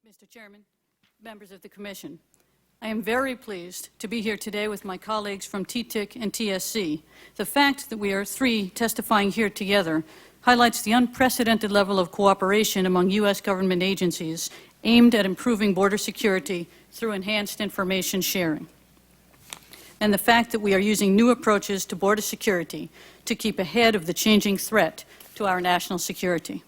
Mr. Chairman, members of the Commission, I am very pleased to be here today with my colleagues from TTIC and TSC. The fact that we are three testifying here together highlights the unprecedented level of cooperation among U.S. government agencies aimed at improving border security through enhanced information sharing, and the fact that we are using new approaches to border security to keep ahead of the changing threat to our national security.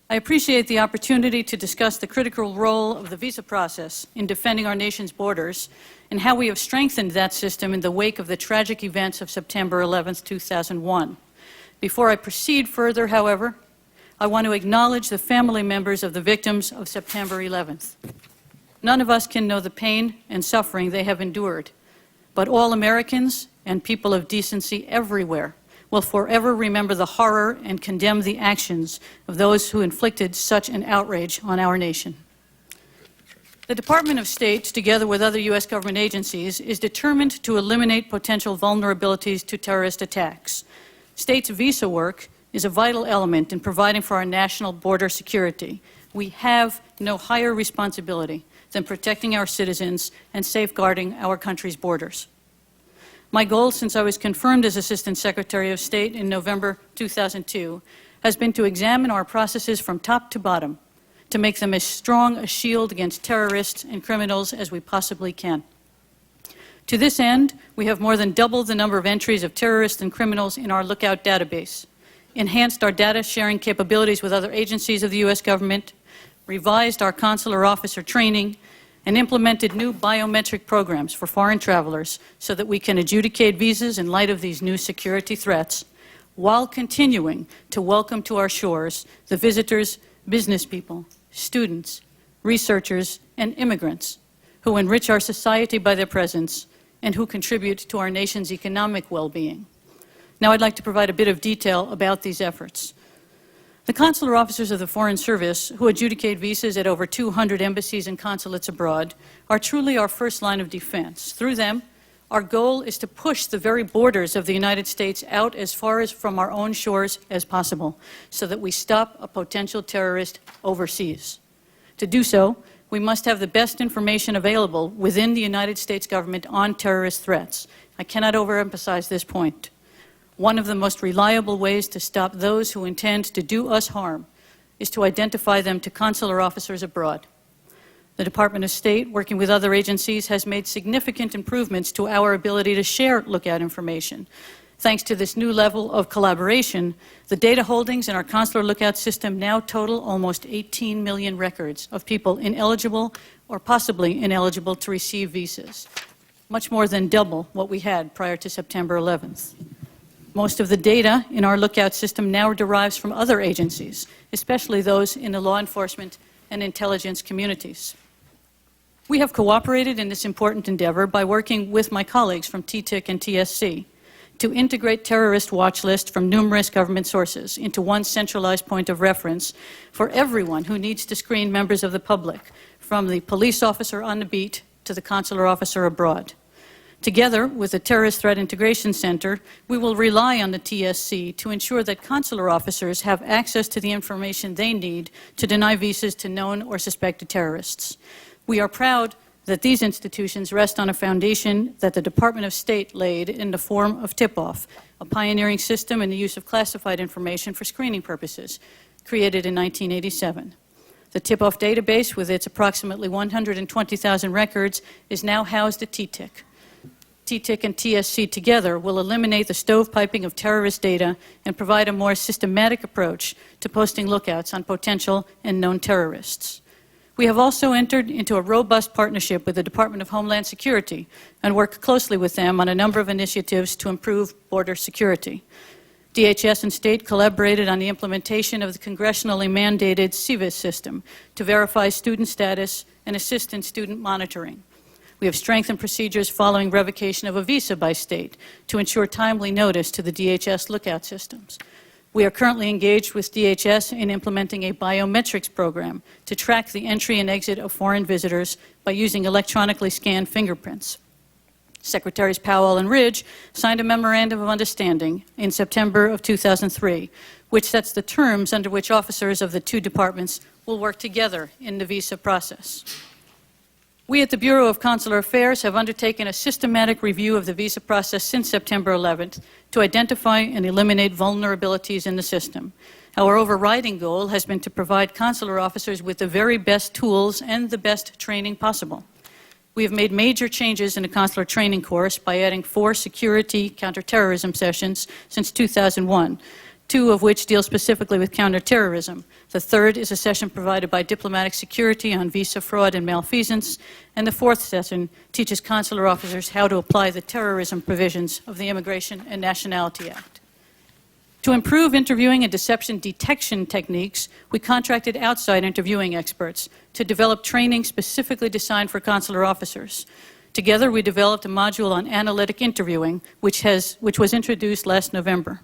I appreciate the opportunity to discuss the critical role of the visa process in defending our nation's borders and how we have strengthened that system in the wake of the tragic events of September 11, 2001. Before I proceed further, however, I want to acknowledge the family members of the victims of September 11th. None of us can know the pain and suffering they have endured, but all Americans and people of decency everywhere will forever remember the horror and condemn the actions of those who inflicted such an outrage on our nation. The Department of State, together with other U.S. government agencies, is determined to eliminate potential vulnerabilities to terrorist attacks. State's visa work is a vital element in providing for our national border security. We have no higher responsibility than protecting our citizens and safeguarding our country's borders. My goal since I was confirmed as Assistant Secretary of State in November 2002 has been to examine our processes from top to bottom to make them as strong a shield against terrorists and criminals as we possibly can. To this end, we have more than doubled the number of entries of terrorists and criminals in our Lookout database, enhanced our data sharing capabilities with other agencies of the U.S. government, revised our consular officer training, and implemented new biometric programs for foreign travelers so that we can adjudicate visas in light of these new security threats, while continuing to welcome to our shores the visitors, business people, students, researchers, and immigrants who enrich our society by their presence and who contribute to our nation's economic well-being. Now I'd like to provide a bit of detail about these efforts. The consular officers of the Foreign Service, who adjudicate visas at over 200 embassies and consulates abroad, are truly our first line of defense. Through them, our goal is to push the very borders of the United States out as far as from our own shores as possible, so that we stop a potential terrorist overseas. To do so, we must have the best information available within the United States government on terrorist threats. I cannot overemphasize this point. One of the most reliable ways to stop those who intend to do us harm is to identify them to consular officers abroad. The Department of State, working with other agencies, has made significant improvements to our ability to share Lookout information. Thanks to this new level of collaboration, the data holdings in our consular Lookout system now total almost 18 million records of people ineligible or possibly ineligible to receive visas, much more than double what we had prior to September 11th. Most of the data in our Lookout system now derives from other agencies, especially those in the law enforcement and intelligence communities. We have cooperated in this important endeavor by working with my colleagues from TTIC and TSC to integrate terrorist watch lists from numerous government sources into one centralized point of reference for everyone who needs to screen members of the public, from the police officer on the beat to the consular officer abroad. Together with the Terrorist Threat Integration Center, we will rely on the TSC to ensure that consular officers have access to the information they need to deny visas to known or suspected terrorists. We are proud that these institutions rest on a foundation that the Department of State laid in the form of Tip-Off, a pioneering system in the use of classified information for screening purposes, created in 1987. The Tip-Off database, with its approximately 120,000 records, is now housed at TTIC. TTIC and TSC together will eliminate the stovepiping of terrorist data and provide a more systematic approach to posting lookouts on potential and known terrorists. We have also entered into a robust partnership with the Department of Homeland Security and work closely with them on a number of initiatives to improve border security. DHS and state collaborated on the implementation of the congressionally mandated CVIS system to verify student status and assist in student monitoring. We have strengthened procedures following revocation of a visa by state to ensure timely notice to the DHS lookout systems. We are currently engaged with DHS in implementing a biometrics program to track the entry and exit of foreign visitors by using electronically scanned fingerprints. Secretaries Powell and Ridge signed a memorandum of understanding in September of 2003, which sets the terms under which officers of the two departments will work together in the visa process. We at the Bureau of Consular Affairs have undertaken a systematic review of the visa process since September 11th to identify and eliminate vulnerabilities in the system. Our overriding goal has been to provide consular officers with the very best tools and the best training possible. We have made major changes in the consular training course by adding 4 security counterterrorism sessions since 2001, 2 of which deal specifically with counterterrorism. The third is a session provided by diplomatic security on visa fraud and malfeasance, and the 4th session teaches consular officers how to apply the terrorism provisions of the Immigration and Nationality Act. To improve interviewing and deception detection techniques, we contracted outside interviewing experts to develop training specifically designed for consular officers. Together, we developed a module on analytic interviewing, which was introduced last November.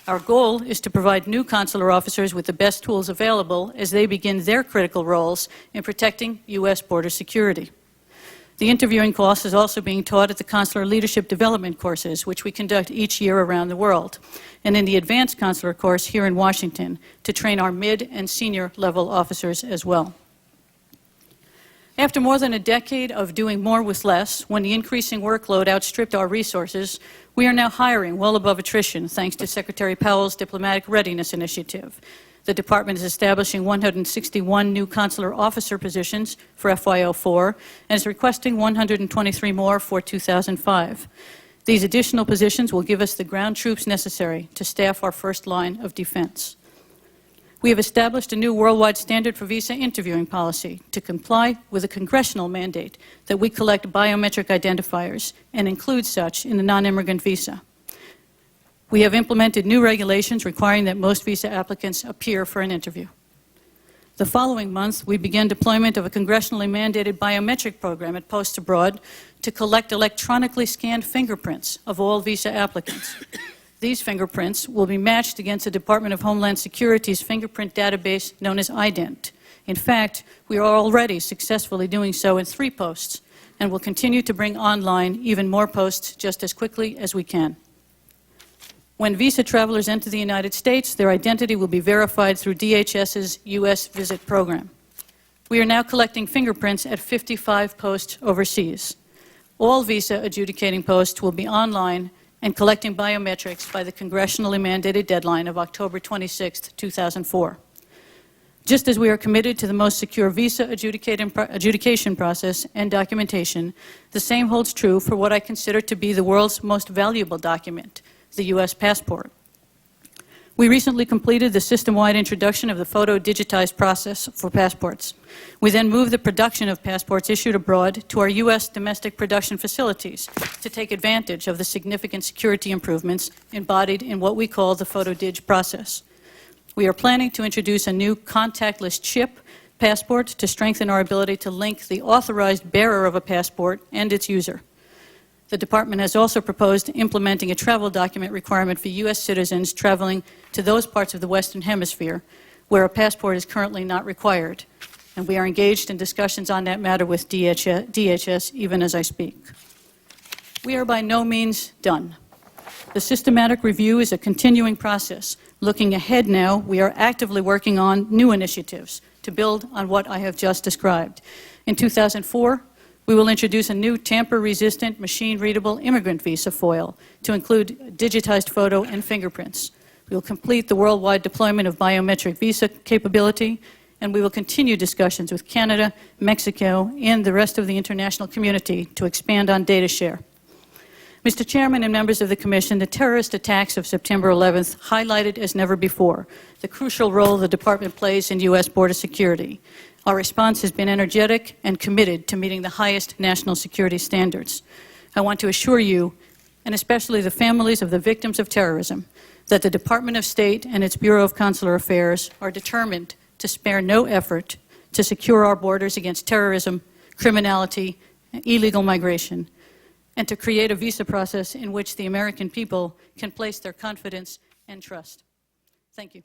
Our goal is to provide new consular officers with the best tools available as they begin their critical roles in protecting U.S. border security. The interviewing course is also being taught at the Consular Leadership Development courses, which we conduct each year around the world, and in the Advanced Consular course here in Washington to train our mid- and senior-level officers as well. After more than a decade of doing more with less, when the increasing workload outstripped our resources, we are now hiring well above attrition thanks to Secretary Powell's Diplomatic Readiness Initiative. The Department is establishing 161 new consular officer positions for FY04 and is requesting 123 more for 2005. These additional positions will give us the ground troops necessary to staff our first line of defense. We have established a new worldwide standard for visa interviewing policy to comply with a congressional mandate that we collect biometric identifiers and include such in the non-immigrant visa. We have implemented new regulations requiring that most visa applicants appear for an interview. The following month, we began deployment of a congressionally mandated biometric program at posts abroad to collect electronically scanned fingerprints of all visa applicants. These fingerprints will be matched against the Department of Homeland Security's fingerprint database known as IDENT. In fact, we are already successfully doing so in 3 posts and will continue to bring online even more posts just as quickly as we can. When visa travelers enter the United States, their identity will be verified through DHS's U.S. Visit program. We are now collecting fingerprints at 55 posts overseas. All visa adjudicating posts will be online and collecting biometrics by the congressionally mandated deadline of October 26, 2004. Just as we are committed to the most secure visa adjudication process and documentation, the same holds true for what I consider to be the world's most valuable document, the U.S. passport. We recently completed the system-wide introduction of the photo-digitized process for passports. We then moved the production of passports issued abroad to our U.S. domestic production facilities to take advantage of the significant security improvements embodied in what we call the photo-dig process. We are planning to introduce a new contactless chip passport to strengthen our ability to link the authorized bearer of a passport and its user. The Department has also proposed implementing a travel document requirement for U.S. citizens traveling to those parts of the Western Hemisphere where a passport is currently not required. And we are engaged in discussions on that matter with DHS even as I speak. We are by no means done. The systematic review is a continuing process. Looking ahead now, we are actively working on new initiatives to build on what I have just described. In 2004, we will introduce a new tamper-resistant, machine-readable immigrant visa foil to include digitized photo and fingerprints. We will complete the worldwide deployment of biometric visa capability, and we will continue discussions with Canada, Mexico, and the rest of the international community to expand on data share. Mr. Chairman and members of the Commission, the terrorist attacks of September 11th highlighted as never before the crucial role the Department plays in U.S. border security. Our response has been energetic and committed to meeting the highest national security standards. I want to assure you, and especially the families of the victims of terrorism, that the Department of State and its Bureau of Consular Affairs are determined to spare no effort to secure our borders against terrorism, criminality, and illegal migration, and to create a visa process in which the American people can place their confidence and trust. Thank you.